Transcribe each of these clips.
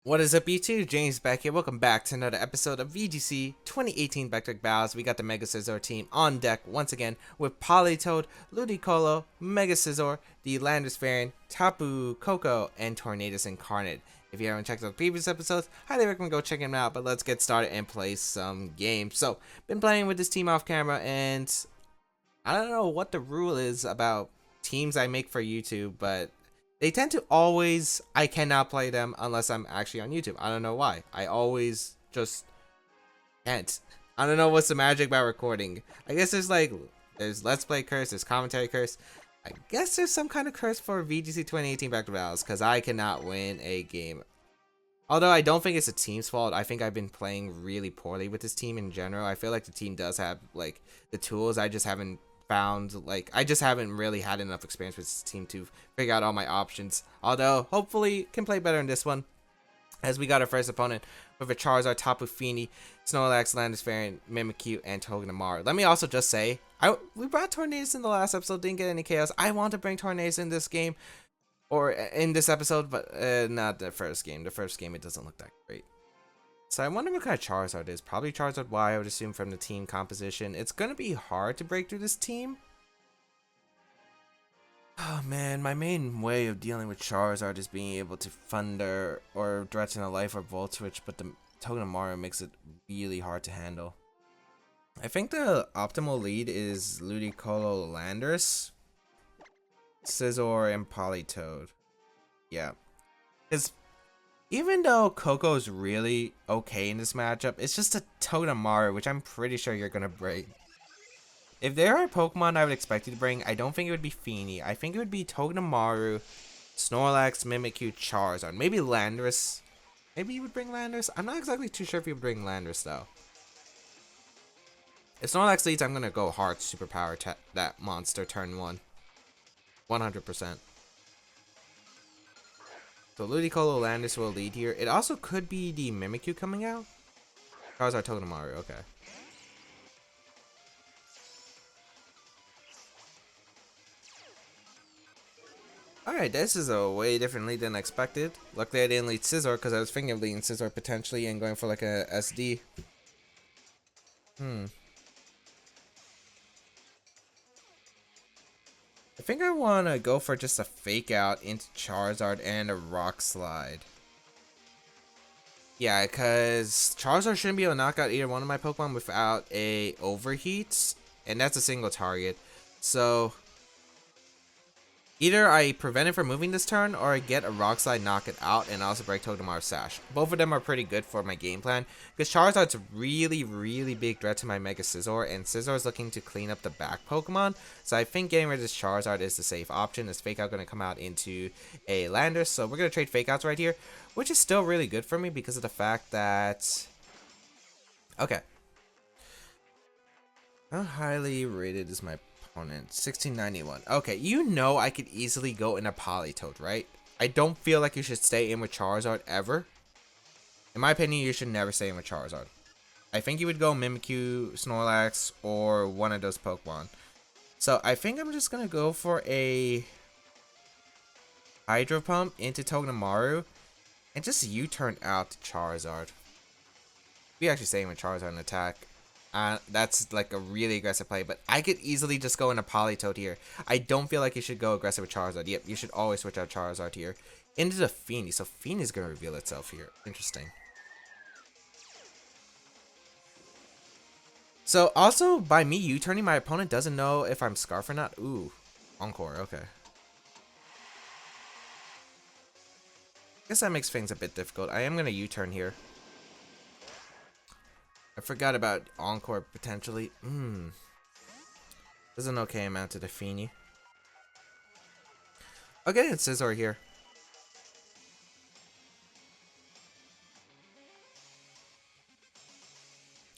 What is up, YouTube? James Baek here. Welcome back to another episode of VGC 2018 Back Battles. We got the Mega Scizor team on deck once again with Politoed, Ludicolo, Mega Scizor, the Landers variant, Tapu, Coco, and Tornadus Incarnate. If you haven't checked out the previous episodes, highly recommend go check them out. But let's get started and play some games. So, been playing with this team off camera, and I don't know what the rule is about teams I make for YouTube, but they tend to always, I cannot play them unless I'm actually on YouTube. I don't know why. I always just can't. I don't know what's the magic about recording. I guess there's Let's Play curse, there's commentary curse. I guess there's some kind of curse for VGC 2018 Back to Battles because I cannot win a game. Although I don't think it's a team's fault. I think I've been playing really poorly with this team in general. I feel like the team does have like the tools. I just haven't I just haven't really had enough experience with this team to figure out all my options. Although hopefully can play better in this one, as we got our first opponent with a Charizard, Tapu Fini, Snorlax, Landis variant, Mimikyu, and Togedemaru. Let me also just say, we brought Tornadus in the last episode, didn't get any chaos. I want to bring Tornadus in this game or in this episode, but not the first game. The first game it doesn't look that great. So I wonder what kind of Charizard it is. Probably Charizard Y, I would assume, from the team composition. It's going to be hard to break through this team. Oh man, my main way of dealing with Charizard is being able to Thunder or threaten a Life or Volt Switch, but the Togedemaru makes it really hard to handle. I think the optimal lead is Ludicolo, Landers, Scizor, and Politoed. Yeah. Because even though Coco's really okay in this matchup, it's just a Togedemaru, which I'm pretty sure you're going to break. If there are Pokemon I would expect you to bring, I don't think it would be Fini. I think it would be Togedemaru, Snorlax, Mimikyu, Charizard. Maybe Landorus. Maybe you would bring Landorus? I'm not exactly too sure if you would bring Landorus, though. If Snorlax leads, I'm going to go hard superpower that monster turn 1. 100%. So Ludicolo, Landis will lead here. It also could be the Mimikyu coming out. Charizard, Togedemaru, okay. Alright, this is a way different lead than expected. Luckily I didn't lead Scizor because I was thinking of leading Scizor potentially and going for like a SD. I think I want to go for just a fake out into Charizard and a Rock Slide. Yeah, because Charizard shouldn't be able to knock out either one of my Pokemon without a Overheat, and that's a single target. So either I prevent it from moving this turn, or I get a Rock Slide, knock it out, and also break Togedemaru's Sash. Both of them are pretty good for my game plan, because Charizard's a really, really big threat to my Mega Scizor, and Scizor is looking to clean up the back Pokemon. So I think getting rid of this Charizard is the safe option. Is Fake Out going to come out into a Landers? So we're going to trade Fake Outs right here, which is still really good for me because of the fact that... Okay. How highly rated is my opponent? 1691. Okay, you know I could easily go in a Politoed, right? I don't feel like you should stay in with Charizard ever. In my opinion, you should never stay in with Charizard. I think you would go Mimikyu, Snorlax, or one of those Pokemon. So I think I'm just going to go for a Hydro Pump into Togedemaru and just U-turn out to Charizard. We actually stay in with Charizard in attack. That's like a really aggressive play, but I could easily just go into Politoed here. I don't feel like you should go aggressive with Charizard. Yep, you should always switch out Charizard here. Into the Fini, so Fini is going to reveal itself here. Interesting. So also, by me U-turning, my opponent doesn't know if I'm Scarf or not. Ooh, Encore, okay. Guess that makes things a bit difficult. I am going to U-turn here. I forgot about Encore potentially. There's an okay amount to the Fini. I'll get in Scizor here.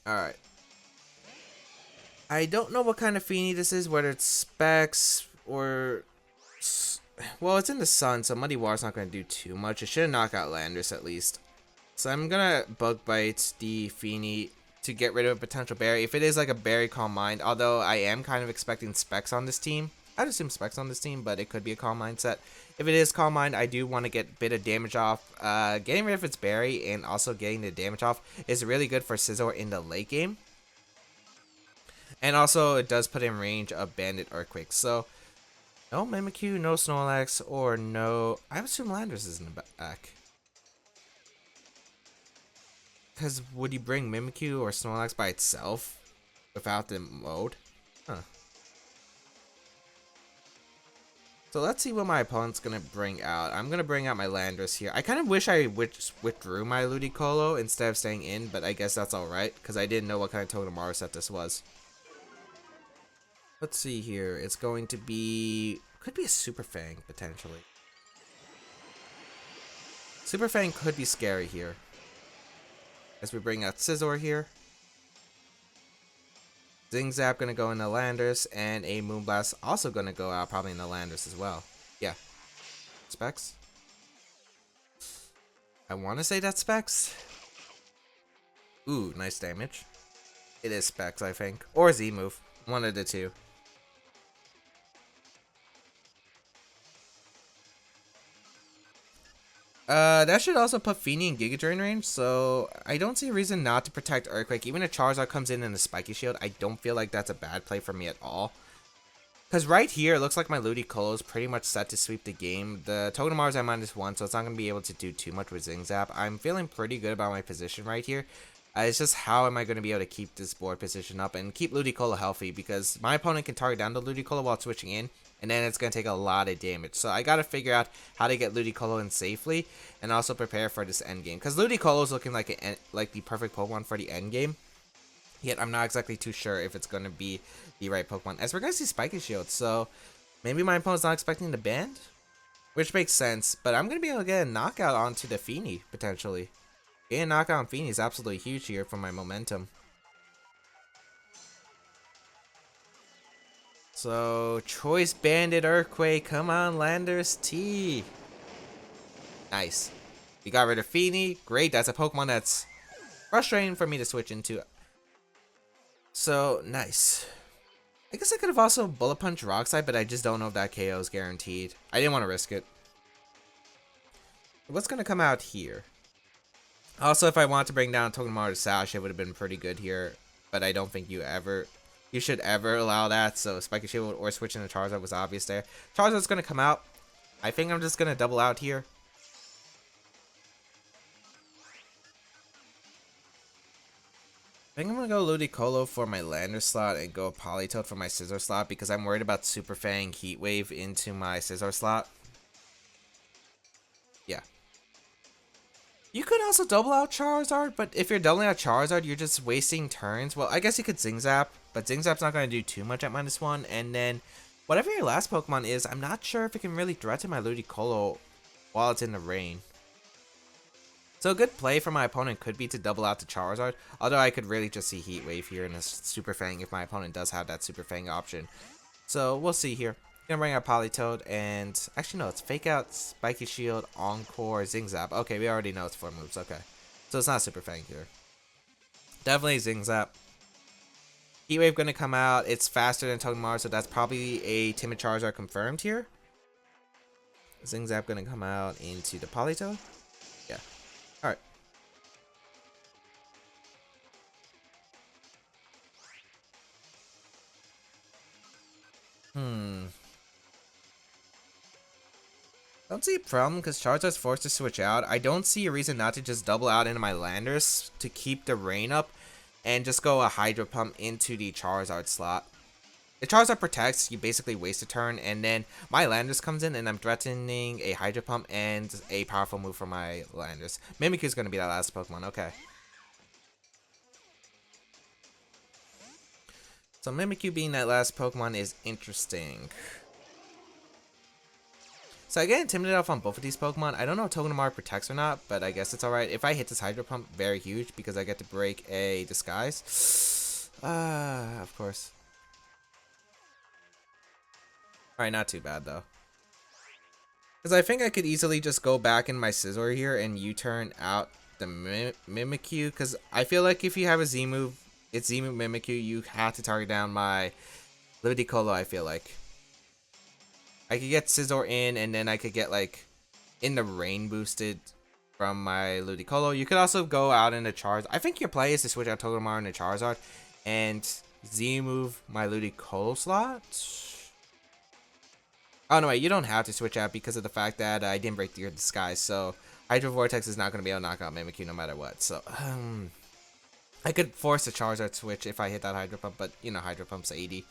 Alright. I don't know what kind of Fini this is, whether it's Specs or... Well, it's in the sun, so Muddy Water's not going to do too much. It should knock out Landers at least. So I'm going to Bug Bite the Fini to get rid of a potential berry. If it is like a berry, Calm Mind, although I am kind of expecting Specs on this team. I'd assume Specs on this team, but it could be a Calm Mind set. If it is Calm Mind, I do want to get a bit of damage off. Getting rid of its berry and also getting the damage off is really good for Scizor in the late game. And also, it does put in range of Bandit Earthquake. So, no Mimikyu, no Snorlax, or no... I would assume Landorus is in the back. Because would you bring Mimikyu or Snorlax by itself without the mode? Huh. So let's see what my opponent's going to bring out. I'm going to bring out my Landorus here. I kind of wish I withdrew my Ludicolo instead of staying in, but I guess that's alright, because I didn't know what kind of Togedemaru set this was. Let's see here. It's going to be... Could be a Super Fang, potentially. Super Fang could be scary here. As we bring out Scizor here. Zingzap gonna go into Landorus, and a Moonblast also gonna go out probably in the Landorus as well. Yeah. Specs? I wanna say that's Specs. Ooh, nice damage. It is Specs, I think. Or Z-Move. One of the two. That should also put Feeny in Giga Drain range, so I don't see a reason not to protect Earthquake. Even if Charizard comes in a Spiky Shield, I don't feel like that's a bad play for me at all. Because right here, it looks like my Ludicolo is pretty much set to sweep the game. The Togedemaru is at -1, so it's not going to be able to do too much with Zingzap. I'm feeling pretty good about my position right here. It's just how am I going to be able to keep this board position up and keep Ludicolo healthy, because my opponent can target down the Ludicolo while switching in, and then it's going to take a lot of damage. So I got to figure out how to get Ludicolo in safely and also prepare for this end game, because Ludicolo is looking like the perfect Pokemon for the end game. Yet I'm not exactly too sure if it's going to be the right Pokemon, as we're going to see Spiky Shield. So maybe my opponent's not expecting the band, which makes sense, but I'm going to be able to get a knockout onto the Feeny potentially. Getting a knockout on Feeny is absolutely huge here for my momentum. So, Choice Bandit Earthquake, come on Landorus T. Nice. We got rid of Feeny. Great, that's a Pokemon that's frustrating for me to switch into. So, nice. I guess I could have also Bullet Punch Rock Slide, but I just don't know if that KO is guaranteed. I didn't want to risk it. What's going to come out here? Also, if I want to bring down Togedemaru to Sash, it would have been pretty good here. But I don't think you should ever allow that. So Spiky Shield or switching to Charizard was obvious there. Charizard's going to come out. I think I'm just going to double out here. I think I'm going to go Ludicolo for my Lander slot and go Politoed for my Scizor slot, because I'm worried about Super Fang Heat Wave into my Scizor slot. Yeah. You could also double out Charizard, but if you're doubling out Charizard, you're just wasting turns. Well, I guess you could Zingzap, but Zingzap's not going to do too much at -1. And then, whatever your last Pokemon is, I'm not sure if it can really threaten my Ludicolo while it's in the rain. So a good play for my opponent could be to double out the Charizard, although I could really just see Heat Wave here in a Super Fang if my opponent does have that Super Fang option. So we'll see here. Gonna bring out Politoed, and actually no, it's Fake Out, Spiky Shield, Encore, Zingzap. Okay, we already know it's 4 moves. Okay, so it's not Super Fang here. Definitely Zingzap. Heat Wave gonna come out. It's faster than Togedemaru, so that's probably a Timid Charizard confirmed here. Zingzap gonna come out into the Politoed. Yeah. All right. Don't see a problem because Charizard's forced to switch out. I don't see a reason not to just double out into my Landers to keep the rain up and just go a Hydro Pump into the Charizard slot. If Charizard protects, you basically waste a turn, and then my Landers comes in and I'm threatening a Hydro Pump and a powerful move for my Landers. Mimikyu is going to be that last Pokemon. Okay. So Mimikyu being that last Pokemon is interesting. So I get intimidated off on both of these Pokemon. I don't know if Togedemaru protects or not, but I guess it's alright. If I hit this Hydro Pump, very huge, because I get to break a Disguise. Of course. Alright, not too bad though. Because I think I could easily just go back in my Scizor here and U-turn out the Mimikyu. Because I feel like if you have a Z-move, it's Z-move Mimikyu, you have to target down my Ludicolo, I feel like. I could get Scizor in, and then I could get like in the rain boosted from my Ludicolo. You could also go out into Charizard. I think your play is to switch out Togedemaru into Charizard and Z move my Ludicolo slot. Oh no, wait, you don't have to switch out because of the fact that I didn't break your disguise. So Hydro Vortex is not going to be able to knock out Mimikyu no matter what. So I could force a Charizard switch if I hit that Hydro Pump, but you know Hydro Pump's 80.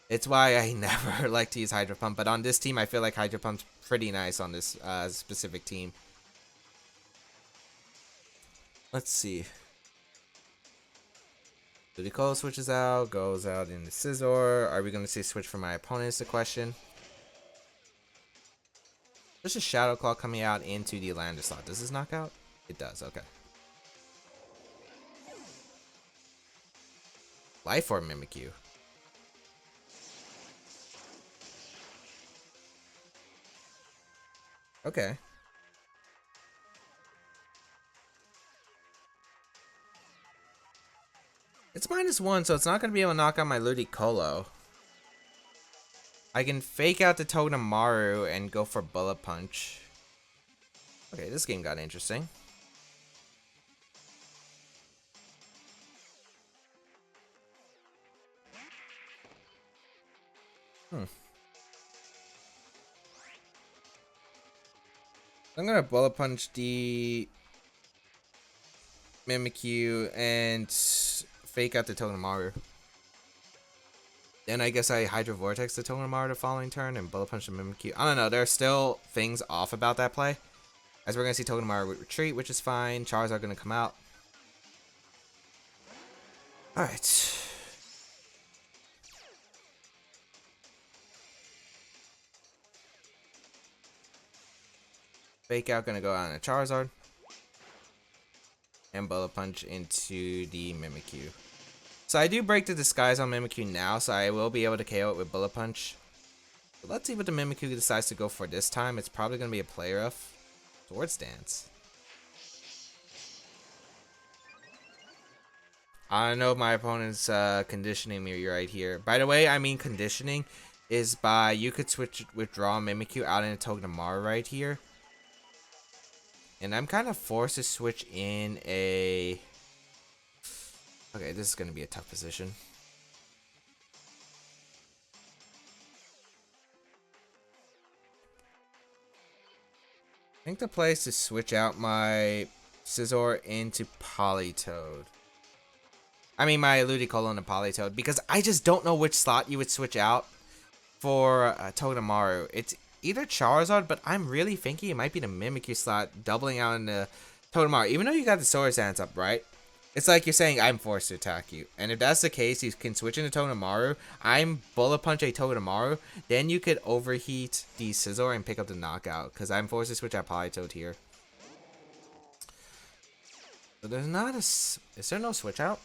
It's why I never like to use Hydro Pump, but on this team I feel like Hydro Pump's pretty nice on this specific team. Let's see. Ludicolo switches out, goes out into Scizor. Are we going to see switch for my opponent is the question. There's a Shadow Claw coming out into the Lander slot. Does this knock out? It does, okay. Life Orb Mimikyu. Okay. It's -1, so it's not going to be able to knock out my Ludicolo. I can fake out the Togedemaru and go for Bullet Punch. Okay, this game got interesting. I'm going to Bullet Punch the Mimikyu and fake out the Togedemaru. Then I guess I Hydro Vortex the Togedemaru the following turn and Bullet Punch the Mimikyu. I don't know, there are still things off about that play. As we're going to see Togedemaru with Retreat, which is fine. Charizard going to come out. Alright. Fake out going to go out on a Charizard. And Bullet Punch into the Mimikyu. So I do break the disguise on Mimikyu now, so I will be able to KO it with Bullet Punch. But let's see what the Mimikyu decides to go for this time. It's probably going to be a Play Rough. Swords Dance. I don't know if my opponent's conditioning me right here. By the way, I mean conditioning is by you could withdraw Mimikyu out into Togedemaru right here. And I'm kind of forced to switch in a... Okay, this is going to be a tough position. I think the play is to switch out my Scizor into Politoed. I mean, my Ludicolo into Politoed, because I just don't know which slot you would switch out for Togedemaru. It's either Charizard, but I'm really thinking it might be the Mimikyu slot doubling out into Togedemaru. Even though you got the Swords Dance up, right? It's like you're saying I'm forced to attack you. And if that's the case, you can switch into Togedemaru. I'm Bullet Punch a Togedemaru. Then you could overheat the Scizor and pick up the knockout. Because I'm forced to switch out Politoed here. So there's not a... Is there no switch out?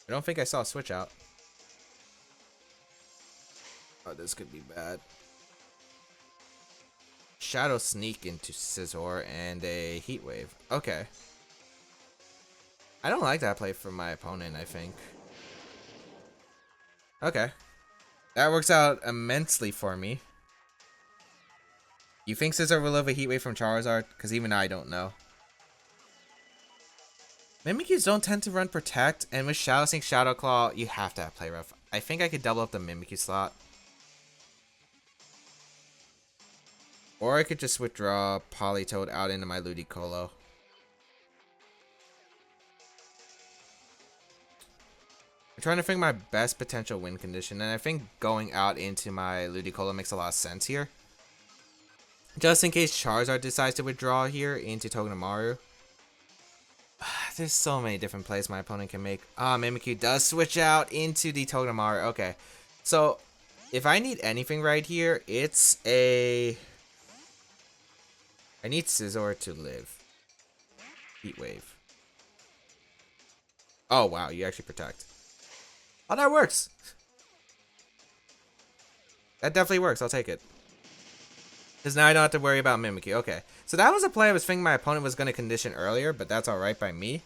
I don't think I saw a switch out. Oh, this could be bad. Shadow Sneak into Scizor and a Heat Wave. Okay. I don't like that play from my opponent, I think. Okay. That works out immensely for me. You think Scizor will live a Heat Wave from Charizard? Because even I don't know. Mimikyus don't tend to run Protect, and with Shadow Sneak, Shadow Claw, you have to have Play Rough. I think I could double up the Mimikyu slot. Or I could just withdraw Politoed out into my Ludicolo. I'm trying to think my best potential win condition, and I think going out into my Ludicolo makes a lot of sense here. Just in case Charizard decides to withdraw here into Togedemaru. There's so many different plays my opponent can make. Mimikyu does switch out into the Togedemaru. Okay. So, if I need anything right here, it's a... I need Scizor to live. Heat Wave. Oh, wow. You actually protect. Oh, that works. That definitely works. I'll take it. Because now I don't have to worry about Mimikyu. Okay. So that was a play I was thinking my opponent was going to condition earlier, but that's alright by me.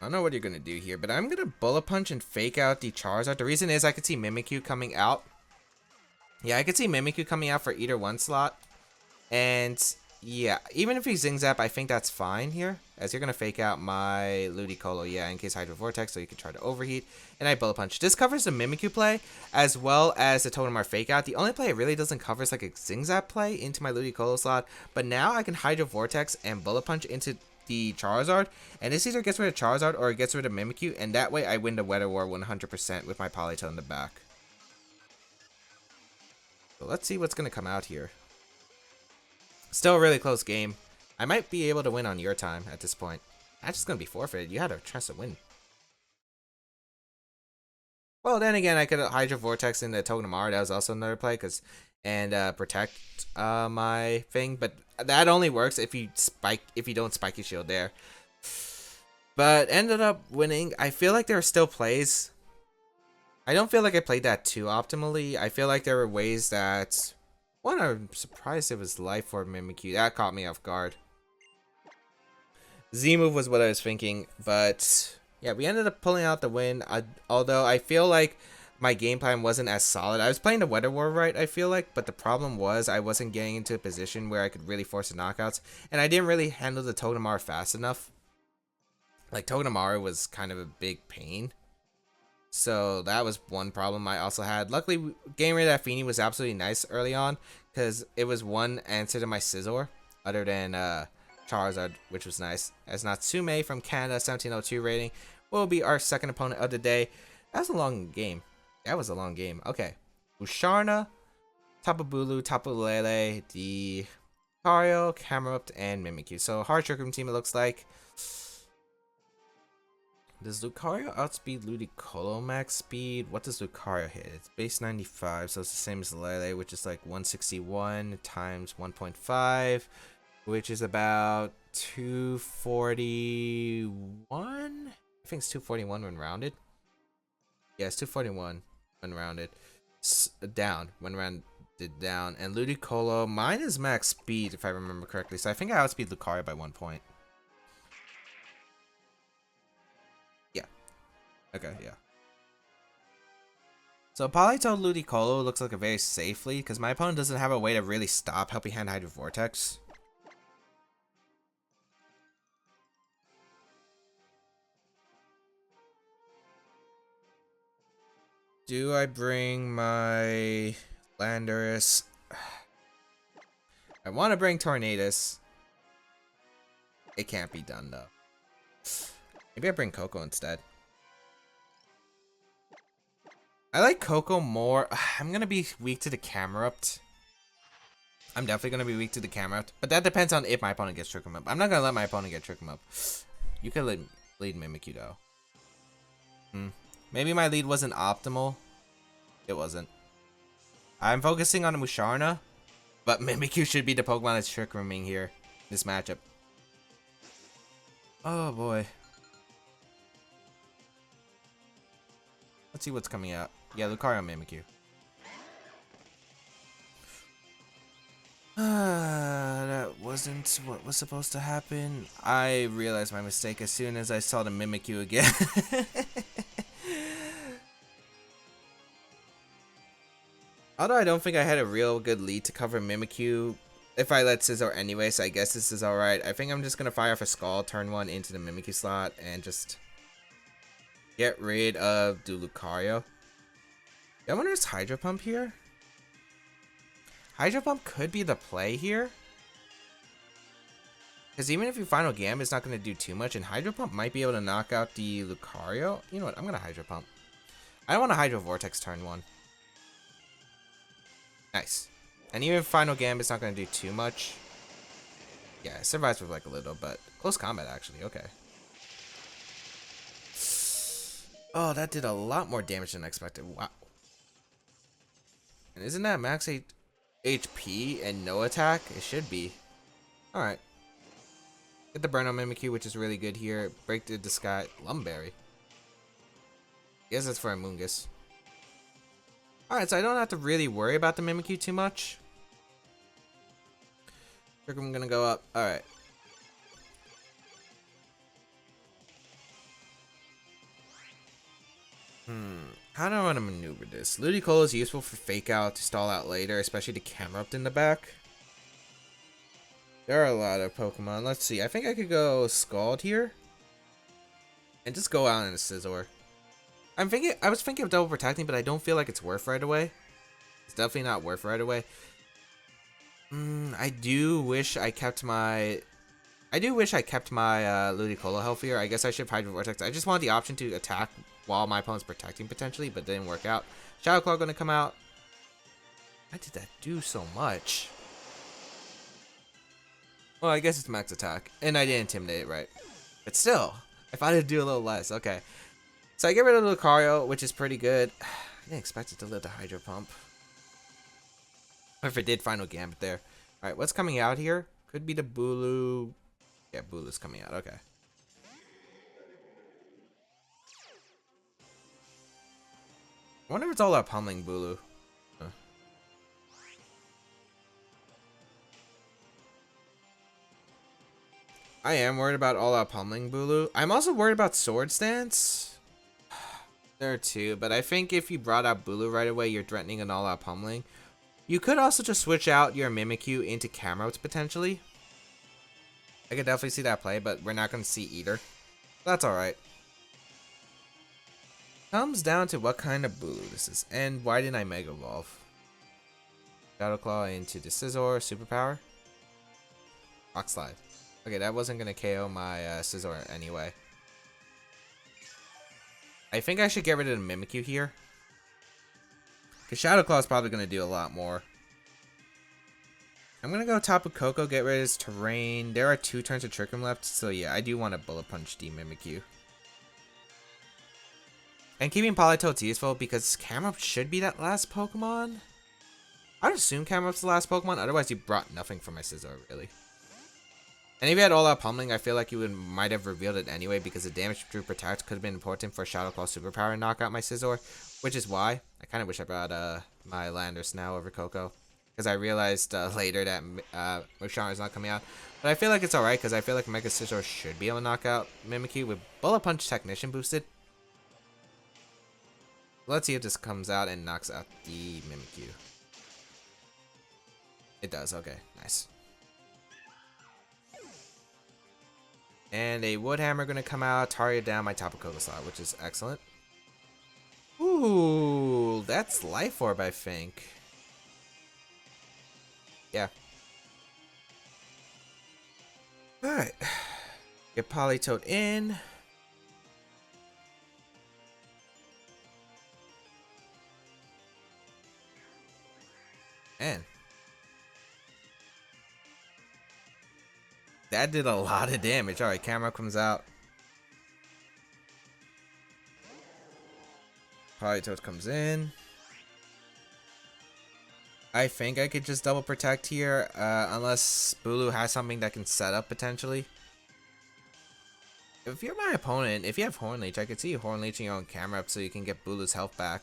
I don't know what you're gonna do here, but I'm gonna Bullet Punch and fake out the Charizard. The reason is I could see Mimikyu coming out. Yeah, I could see Mimikyu coming out for either one slot. And yeah, even if he Zing Zap, I think that's fine here. As you're gonna fake out my Ludicolo, yeah, in case Hydro Vortex, so you can try to overheat. And I Bullet Punch. This covers the Mimikyu play as well as the Totodile fake out. The only play it really doesn't cover is like a Zing Zap play into my Ludicolo slot. But now I can Hydro Vortex and Bullet Punch into the Charizard, and this either gets rid of Charizard or it gets rid of Mimikyu, and that way I win the Weather War 100% with my Politoed in the back. So let's see what's gonna come out here. Still a really close game. I might be able to win on your time at this point. That's just gonna be forfeited. You had a chance to win. Well, then again, I could Hydro Vortex into Togedemaru. That was also another play, and protect my thing, but that only works if you don't spike your shield there. But ended up winning. I feel like there are still plays. I don't feel like I played that too optimally. I feel like there were ways that one, I'm surprised it was Life Orb Mimikyu. That caught me off guard. Z move was what I was thinking, but yeah, we ended up pulling out the win. Although I feel like my game plan wasn't as solid. I was playing the Weather War right, I feel like, but the problem was I wasn't getting into a position where I could really force the knockouts, and I didn't really handle the Togedemaru fast enough. Like, Togedemaru was kind of a big pain. So that was one problem I also had. Luckily, getting rid of that Feeny was absolutely nice early on, because it was one answer to my Scizor, other than Charizard, which was nice. As Natsume from Canada, 1702 rating, will be our second opponent of the day. That was a long game. That was a long game. Okay. Usharna, Tapu Bulu, Tapu Lele, the Lucario, Camerupt, and Mimikyu. So, hard Trick Room team, it looks like. Does Lucario outspeed Ludicolo max speed? What does Lucario hit? It's base 95, so it's the same as Lele, which is like 161 times 1.5, which is about 241? I think it's 241 when rounded. Yeah, it's 241 when rounded. Down, when rounded down. And Ludicolo, mine is max speed, if I remember correctly, so I think I outspeed Lucario by 1 point. Okay, yeah. So Politoed Ludicolo looks like a very safe lead because my opponent doesn't have a way to really stop Helping Hand Hydro Vortex. Do I bring my Landorus? I want to bring Tornadus. It can't be done though. Maybe I bring Coco instead. I like Coco more. I'm going to be weak to the Camerupt. I'm definitely going to be weak to the Camerupt. But that depends on if my opponent gets Trick 'em Up. I'm not going to let my opponent get Trick 'em Up. You could lead Mimikyu though. Maybe my lead wasn't optimal. It wasn't. I'm focusing on Musharna. But Mimikyu should be the Pokemon that's Trick Rooming here. This matchup. Oh boy. Let's see what's coming out. Yeah, Lucario Mimikyu. That wasn't what was supposed to happen. I realized my mistake as soon as I saw the Mimikyu again. Although I don't think I had a real good lead to cover Mimikyu if I let Scizor anyway, so I guess this is alright. I think I'm just going to fire off a Scald turn 1 into the Mimikyu slot and just get rid of the Lucario. I wonder if it's Hydro Pump here? Hydro Pump could be the play here. Because even if your final Gambit is not going to do too much, and Hydro Pump might be able to knock out the Lucario. You know what? I'm going to Hydro Pump. I don't want to Hydro Vortex turn 1. Nice. And even if final Gambit's not going to do too much. Yeah, it survives with like a little, but close combat actually. Okay. Oh, that did a lot more damage than expected. Wow. And isn't that max HP and no attack? It should be. Alright. Get the Burn on Mimikyu, which is really good here. Break the Disguise. Lumberry. Guess that's for a Mungus. Alright, so I don't have to really worry about the Mimikyu too much. I'm gonna go up. Alright. How do I want to maneuver this? Ludicolo is useful for fake out to stall out later, especially to Camerupt in the back. There are a lot of Pokemon. Let's see. I think I could go Scald here. And just go out in a Scizor. I was thinking of double protecting, but I don't feel like it's worth right away. It's definitely not worth right away. I do wish I kept my Ludicolo healthier. I guess I should Hydro Vortex. I just wanted the option to attack while my opponent's protecting potentially, but it didn't work out. Shadow Claw gonna come out. Why did that do so much? Well, I guess it's max attack, and I didn't intimidate it right. But still, if I did do a little less, okay. So I get rid of Lucario, which is pretty good. I didn't expect it to live the Hydro Pump. Or if it did, Final Gambit there. Alright, what's coming out here? Could be the Bulu. Yeah, Bulu's coming out, okay. I wonder if it's all out pummeling Bulu. Huh. I am worried about all out pummeling Bulu. I'm also worried about Sword Stance. There are two, but I think if you brought out Bulu right away, you're threatening an all out pummeling. You could also just switch out your Mimikyu into Camerupt potentially. I could definitely see that play, but we're not going to see either. That's alright. Comes down to what kind of Bulu this is, and why didn't I Mega Evolve? Shadow Claw into the Scizor, Superpower. Rock Slide. Okay, that wasn't going to KO my Scizor anyway. I think I should get rid of the Mimikyu here. Because Shadow Claw is probably going to do a lot more. I'm going to go Tapu Koko, get rid of his Terrain. There are 2 turns of Trick Room left, so yeah, I do want to Bullet Punch the Mimikyu. And keeping Politoed's useful because Camerupt should be that last Pokemon. I would assume Camerupt's the last Pokemon, otherwise you brought nothing from my Scizor, really. And if you had all out pummeling, I feel like you might have revealed it anyway because the damage through Protect could have been important for Shadow Claw Superpower and knock out my Scizor, which is why I kind of wish I brought my Landorus now over Koko. Because I realized later that Musharm is not coming out. But I feel like it's alright because I feel like Mega Scizor should be able to knock out Mimikyu with Bullet Punch Technician boosted. Let's see if this comes out and knocks out the Mimikyu. It does, okay, nice. And a Wood Hammer gonna come out, target down my Tapu Koko slot, which is excellent. Ooh, that's Life Orb, I think. Yeah. Alright. Get Politoed in. Man. That did a lot of damage. Alright, camera comes out. Politoed comes in. I think I could just double protect here, unless Bulu has something that can set up potentially. If you're my opponent, if you have Horn Leech, I could see you Horn Leeching your own camera up so you can get Bulu's health back.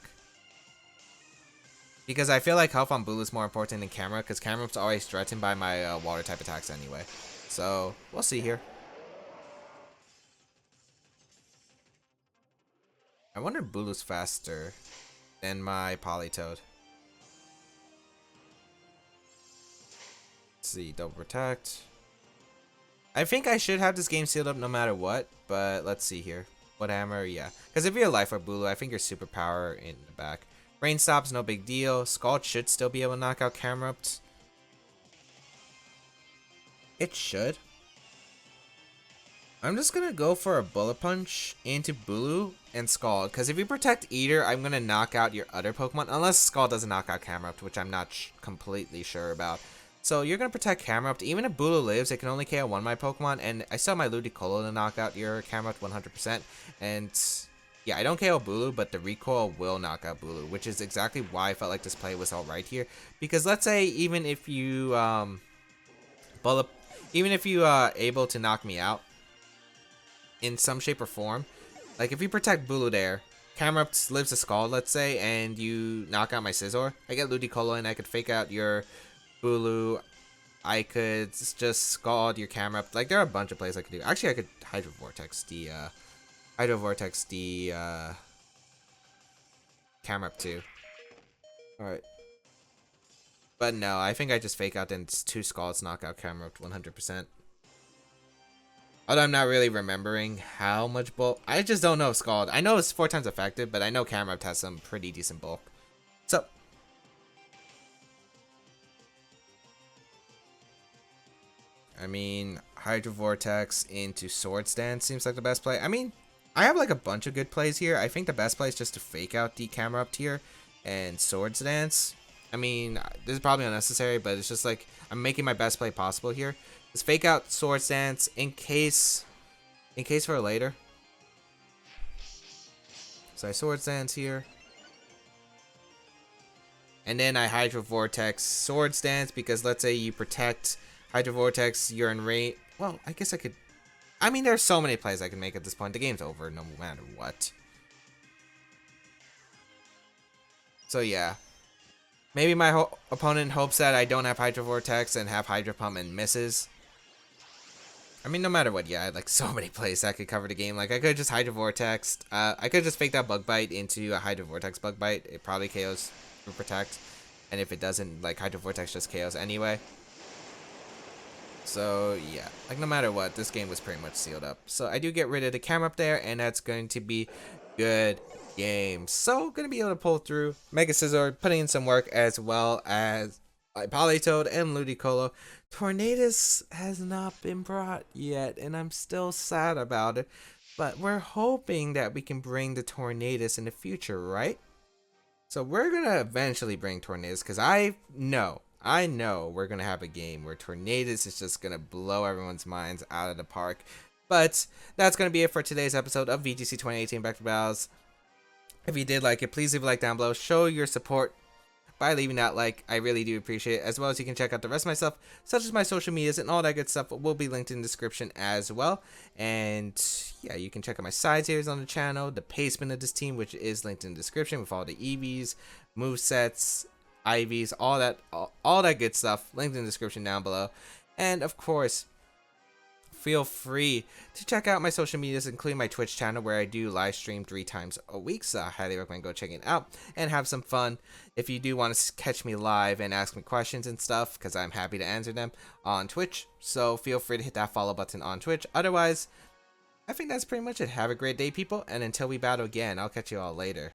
Because I feel like health on Bulu is more important than camera, because Camerup's always threatened by my water type attacks anyway. So, we'll see here. I wonder if Bulu's faster than my Politoed. Let's see, double protect. I think I should have this game sealed up no matter what, but let's see here. Wood Hammer, yeah. Because if you're Life Orb Bulu, I think your superpower in the back. Rain Stop's no big deal. Scald should still be able to knock out Camerupt. It should. I'm just going to go for a Bullet Punch into Bulu and Scald. Because if you protect Eater, I'm going to knock out your other Pokemon. Unless Scald doesn't knock out Camerupt, which I'm not completely sure about. So you're going to protect Camerupt. Even if Bulu lives, it can only KO one of my Pokemon. And I still have my Ludicolo to knock out your Camerupt 100%. And yeah, I don't KO Bulu, but the recoil will knock out Bulu. Which is exactly why I felt like this play was alright here. Because let's say even if you able to knock me out in some shape or form, like if you protect Bulu there, Camerupt lives a Scald, let's say, and you knock out my Scizor, I get Ludicolo and I could fake out your Bulu. I could just Scald your Camerupt. Like there are a bunch of plays I could do. Actually, I could Hydro Vortex the camera up too. Alright. But no, I think I just fake out then it's 2 Scalds knockout camera up 100%. Although I'm not really remembering how much bulk. I just don't know if Scald. I know it's 4 times effective, but I know camera up has some pretty decent bulk. So. I mean, Hydro Vortex into Swords Dance seems like the best play. I mean, I have like a bunch of good plays here. I think the best play is just to fake out the camera up tier and Swords Dance. I mean, this is probably unnecessary, but it's just like I'm making my best play possible here. Just fake out Swords Dance in case for later. So I Swords Dance here. And then I Hydro Vortex Swords Dance because let's say you protect Hydro Vortex, you're in rate. Well, I guess I could. I mean, there's so many plays I can make at this point. The game's over no matter what. So yeah. Maybe my opponent hopes that I don't have Hydro Vortex and have Hydro Pump and misses. I mean, no matter what, yeah, I had like so many plays that could cover the game. Like, I could just Hydro Vortex. I could just fake that Bug Bite into a Hydro Vortex Bug Bite. It probably KOs through Protect. And if it doesn't, like, Hydro Vortex just KOs anyway. So, yeah. Like, no matter what, this game was pretty much sealed up. So, I do get rid of the camera up there, and that's going to be good game. So, going to be able to pull through. Mega Scizor putting in some work as well as Politoed and Ludicolo. Tornadus has not been brought yet, and I'm still sad about it. But we're hoping that we can bring the Tornadus in the future, right? So, we're going to eventually bring Tornadus, because I know we're going to have a game where Tornadus is just going to blow everyone's minds out of the park. But that's going to be it for today's episode of VGC 2018 Back to Battles. If you did like it, please leave a like down below. Show your support by leaving that like. I really do appreciate it. As well as you can check out the rest of my stuff, such as my social medias and all that good stuff will be linked in the description as well. And yeah, you can check out my side series on the channel, the placement of this team, which is linked in the description with all the EVs, movesets, IVs, all that good stuff linked in the description down below. And of course, feel free to check out my social medias, including my Twitch channel where I do live stream 3 times a week, so I highly recommend go checking it out and have some fun. If you do want to catch me live and ask me questions and stuff, because I'm happy to answer them on Twitch, so feel free to hit that follow button on Twitch. Otherwise, I think that's pretty much it. Have a great day, people, and until we battle again, I'll catch you all later.